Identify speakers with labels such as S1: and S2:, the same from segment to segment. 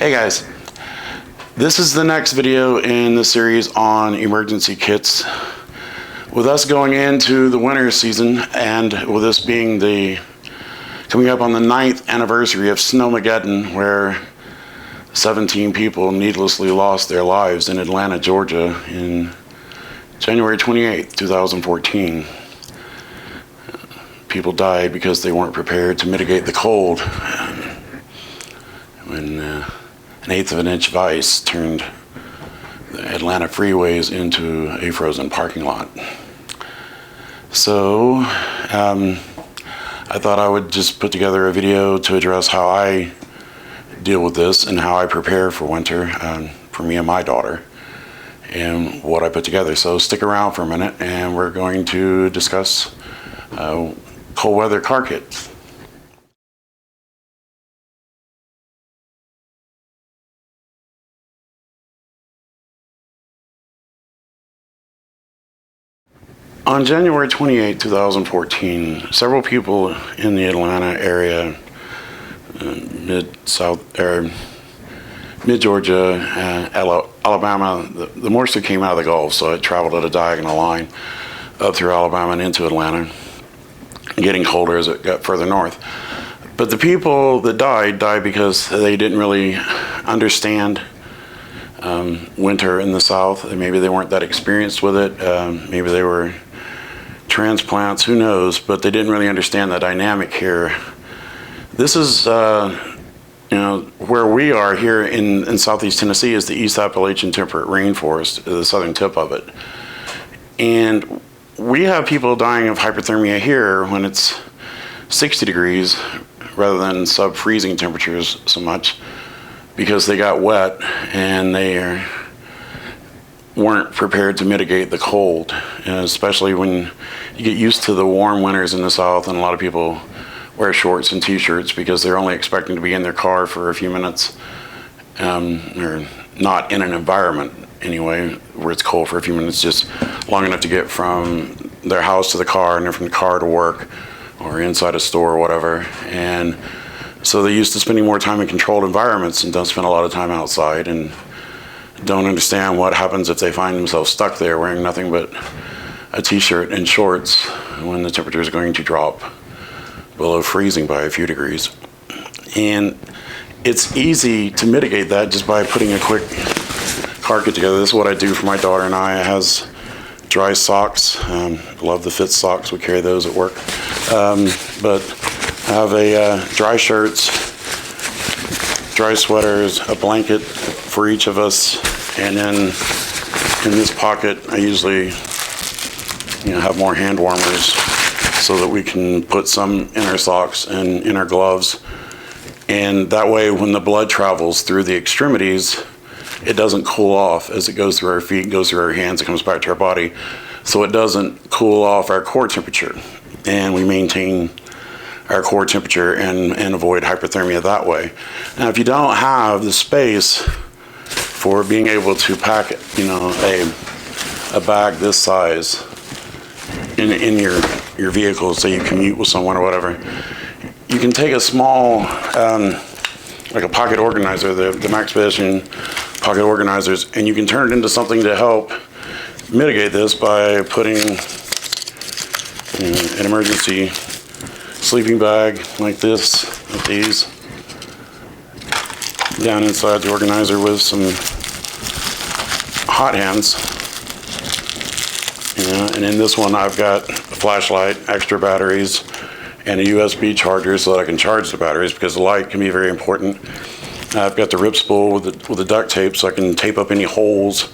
S1: Hey guys, this is the next video in the series on emergency kits. With us going into the winter season, and with this being coming up on the 9th anniversary of Snowmageddon, where 17 people needlessly lost their lives in Atlanta, Georgia in January 28th, 2014. People died because they weren't prepared to mitigate the cold when an eighth of an inch of ice turned the Atlanta freeways into a frozen parking lot. So I thought I would just put together a video to address how I deal with this and how I prepare for winter for me and my daughter and what I put together. So stick around for a minute and we're going to discuss cold weather car kits. On January 28, 2014, several people in the Atlanta area, mid-Georgia, Alabama, the moisture came out of the Gulf, so it traveled at a diagonal line up through Alabama and into Atlanta, getting colder as it got further north. But the people that died because they didn't really understand winter in the South. Maybe they weren't that experienced with it. Maybe they were transplants, who knows, but they didn't really understand the dynamic here. This is, where we are here in Southeast Tennessee is the East Appalachian Temperate Rainforest, the southern tip of it. And we have people dying of hypothermia here when it's 60 degrees rather than sub-freezing temperatures so much because they got wet and they weren't prepared to mitigate the cold, and especially when you get used to the warm winters in the South, and a lot of people wear shorts and t-shirts because they're only expecting to be in their car for a few minutes, or not in an environment anyway where it's cold for a few minutes, just long enough to get from their house to the car and then from the car to work or inside a store or whatever. And so they're used to spending more time in controlled environments and don't spend a lot of time outside and don't understand what happens if they find themselves stuck there wearing nothing but a t-shirt and shorts when the temperature is going to drop below freezing by a few degrees. And it's easy to mitigate that just by putting a quick car kit together. This is what I do for my daughter and I. It has dry socks. Love the Fit socks. We carry those at work. But I have dry shirts, dry sweaters, a blanket for each of us, and then in this pocket I usually have more hand warmers so that we can put some in our socks and in our gloves, and that way when the blood travels through the extremities it doesn't cool off as it goes through our feet, goes through our hands, it comes back to our body, so it doesn't cool off our core temperature, and we maintain our core temperature and avoid hypothermia that way. Now if you don't have the space for being able to pack a bag this size in your vehicle, say you commute with someone or whatever, you can take a small like a pocket organizer, the Maxpedition pocket organizers, and you can turn it into something to help mitigate this by putting an emergency sleeping bag like this, with these, down inside the organizer with some hot hands. And in this one I've got a flashlight, extra batteries, and a USB charger so that I can charge the batteries because the light can be very important. I've got the rip spool with the duct tape so I can tape up any holes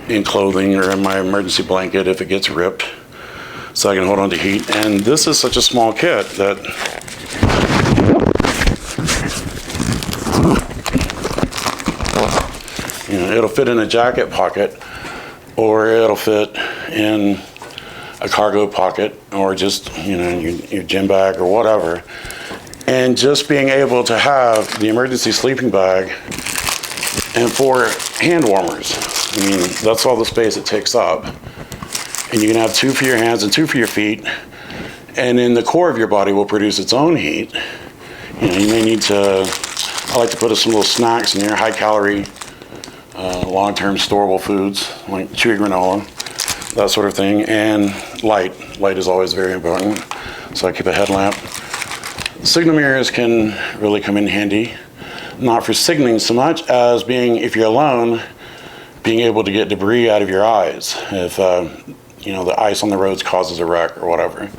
S1: in clothing or in my emergency blanket if it gets ripped, so I can hold on to heat. And this is such a small kit that it'll fit in a jacket pocket, or it'll fit in a cargo pocket, or just your gym bag or whatever. And just being able to have the emergency sleeping bag and 4 hand warmers, that's all the space it takes up. And you can have 2 for your hands and 2 for your feet, and then the core of your body will produce its own heat. You may need to I like to put some little snacks in there, high calorie, long-term storable foods like chewy granola, that sort of thing, and light. Light is always very important, so I keep a headlamp. Signal mirrors can really come in handy, not for signaling so much as being, if you're alone, being able to get debris out of your eyes. If the ice on the roads causes a wreck or whatever,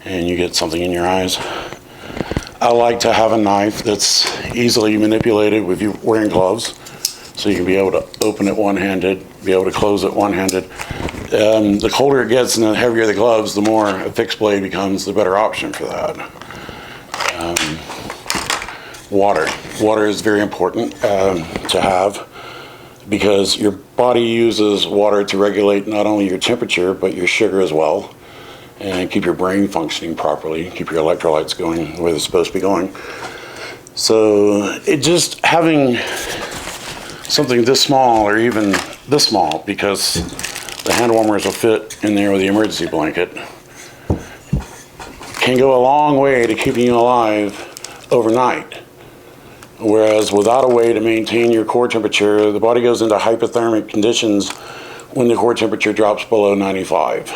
S1: and you get something in your eyes. I like to have a knife that's easily manipulated with you wearing gloves, so you can be able to open it one-handed, be able to close it one-handed. The colder it gets and the heavier the gloves, the more a fixed blade becomes the better option for that. Water. Water is very important to have, because your body uses water to regulate not only your temperature, but your sugar as well, and keep your brain functioning properly, keep your electrolytes going where they're supposed to be going. So just having something this small, or even this small, because the hand warmers will fit in there with the emergency blanket, can go a long way to keeping you alive overnight. Whereas without a way to maintain your core temperature, the body goes into hypothermic conditions when the core temperature drops below 95.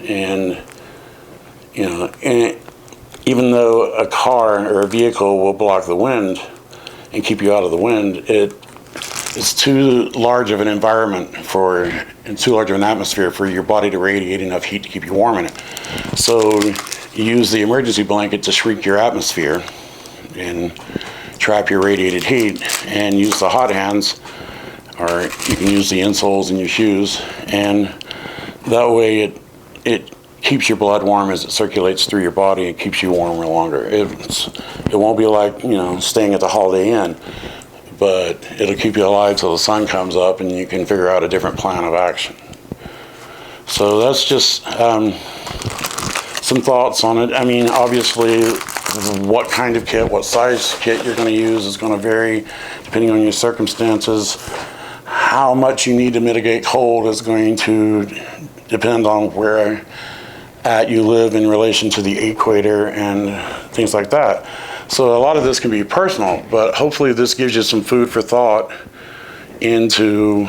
S1: And even though a car or a vehicle will block the wind and keep you out of the wind, it's too large of an environment and too large of an atmosphere for your body to radiate enough heat to keep you warm in it. So you use the emergency blanket to shrink your atmosphere and trap your radiated heat, and use the hot hands, or you can use the insoles in your shoes, and that way it keeps your blood warm as it circulates through your body and keeps you warmer longer. It won't be like staying at the Holiday Inn, but it'll keep you alive till the sun comes up and you can figure out a different plan of action. So that's just some thoughts on it. I mean, obviously, what kind of kit, what size kit you're going to use is going to vary depending on your circumstances. How much you need to mitigate cold is going to depend on where you live in relation to the equator and things like that. So a lot of this can be personal, but hopefully this gives you some food for thought into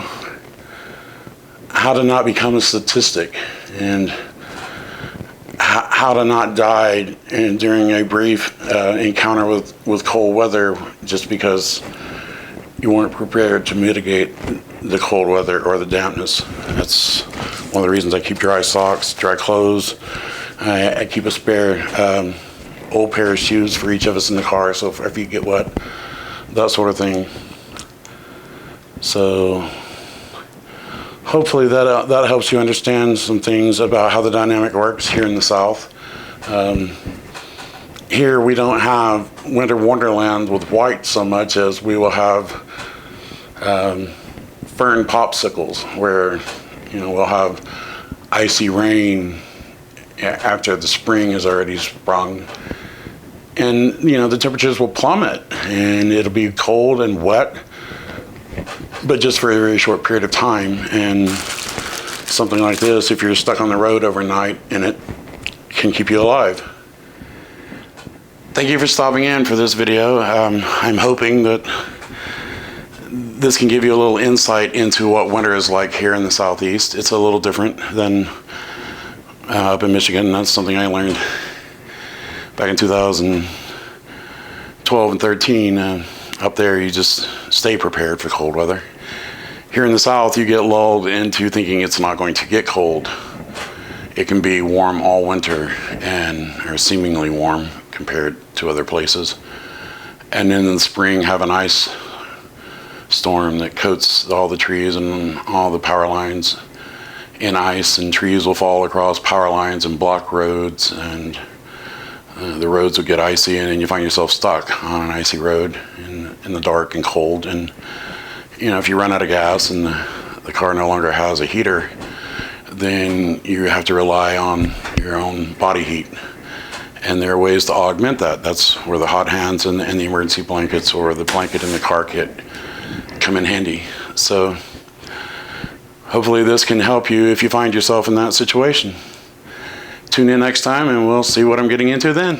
S1: how to not become a statistic, and how to not die during a brief encounter with cold weather just because you weren't prepared to mitigate the cold weather or the dampness. That's one of the reasons I keep dry socks, dry clothes. I keep a spare old pair of shoes for each of us in the car, so if our feet get wet, that sort of thing. So hopefully that helps you understand some things about how the dynamic works here in the South. Here we don't have winter wonderland with white so much as we will have fern popsicles, where we'll have icy rain after the spring has already sprung, and the temperatures will plummet and it'll be cold and wet, but just for a very short period of time. And something like this, if you're stuck on the road overnight, and it can keep you alive. Thank you for stopping in for this video. I'm hoping that this can give you a little insight into what winter is like here in the Southeast. It's a little different than up in Michigan. That's something I learned back in 2012 and 13. Up there, you just stay prepared for cold weather. Here in the South, you get lulled into thinking it's not going to get cold. It can be warm all winter, or seemingly warm compared to other places. And then in the spring, have an ice storm that coats all the trees and all the power lines in ice, and trees will fall across power lines and block roads, and the roads will get icy, and you find yourself stuck on an icy road in the dark and cold. And if you run out of gas and the car no longer has a heater, then you have to rely on your own body heat. And there are ways to augment that. That's where the hot hands and the emergency blankets, or the blanket in the car kit, come in handy. So hopefully this can help you if you find yourself in that situation. Tune in next time and we'll see what I'm getting into then.